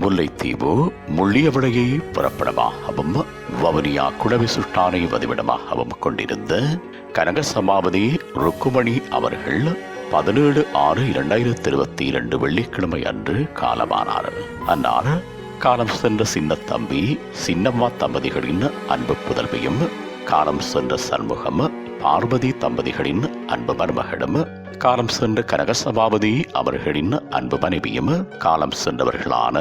முல்லைத்தீவு முள்ளியவளையை புறப்படமாகவும் வவுனியா குடவிசுட்டானை வதிவிடமாகவும் கொண்டிருந்த கனகசபாபதி ருக்குமணி அவர்கள் 17/6/2022 வெள்ளிக்கிழமை அன்று காலமானார். அன்னார் காலம் சென்ற சின்ன தம்பி சின்னம்மா தம்பதிகளின் அன்பு புதல்வியும், காலம் சென்ற சண்முகம் பார்வதி தம்பதிகளின் அன்பு மருமகளும், காலம் சென்ற கனகசபாபதி அவர்களின் அன்பு மனைவியும், காலம் சென்றவர்களான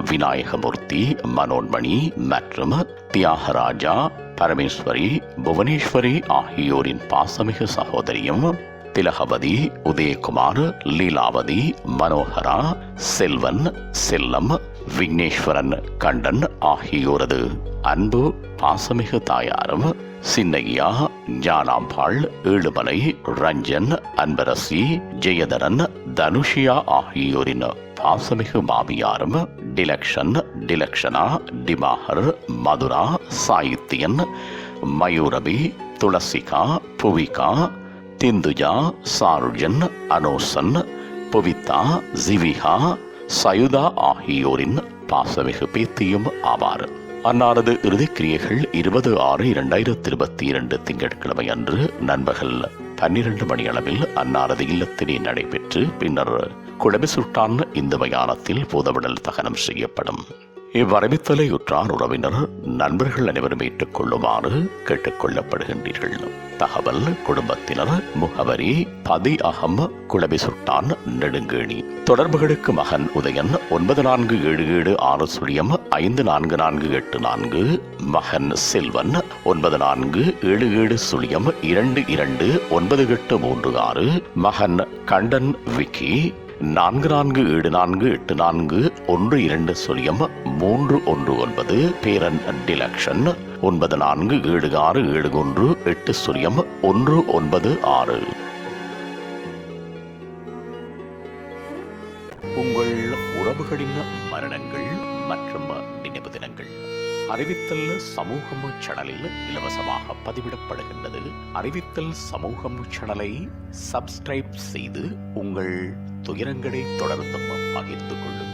விநாயகமூர்த்தி, மனோன்மணி மற்றும் தியாகராஜா, பரமேஸ்வரி, புவனேஸ்வரி ஆகியோரின் பாசமிகு சகோதரியும், திலகவதி, உதயகுமார், லீலாவதி, மனோகரா, செல்வன், செல்லம், விக்னேஸ்வரன், கண்டன் ஆகியோரது அன்பு பாசமிகு தாயாரும், சின்னையா, ஞானாம்பாள், ஏழுமலை, ரஞ்சன், அன்பரசி, ஜெயதரன், தனுஷியா ஆகியோரின் பாசமிகு மாமியாரும், டிலக்ஷன், டிலக்ஷனா, டிமாகர், மதுரா, சாகித்யன், மயூரபி, துளசிகா, புவிகா, திந்துஜா, சாருஜன், அனோசன், புவிதா, ஜிவிகா, சயுதா ஆகியோரின் பாசமிகு பேத்தியும் ஆவார். அன்னாரது இறுதிக்கிரியைகள் 20/6/2022 திங்கட்கிழமை அன்று நண்பகல் 12 மணி அளவில் அன்னாரது இல்லத்திலே நடைபெற்று பின்னர் குடபிசுட்டான் இந்து மயானத்தில் பூதவிடல் தகனம் செய்யப்படும். இவ்வறிவித்தலை உற்றார் உறவினர் நண்பர்கள் அனைவரும் ஏற்றுக் கொள்ளுமாறு கேட்டுக் கொள்ளப்படுகின்றீர்கள். தகவல் குடும்பத்தினர், முகவரி பதி அகம், குளபிசுட்டான், நெடுங்கேணி. தொடர்புகளுக்கு மகன் உதயன் 9476-54484, மகன் செல்வன் 9477-229836, மகன் கண்டன் விக்கி 44748412-319, பேரன் டிலக்ஷன் 9476718196. உங்கள் உறவுகளின் மரணங்கள் மற்றும் நினைவு தினங்கள் அறிவித்தல் சமூகம் சேனலில் இலவசமாக பதிவிடப்படுகின்றது. அறிவித்தல் சமூகம் சேனலை சப்ஸ்கிரைப் செய்து உங்கள் துயரங்களை தொடர்ந்தும் பகிர்ந்து கொள்ளுங்கள்.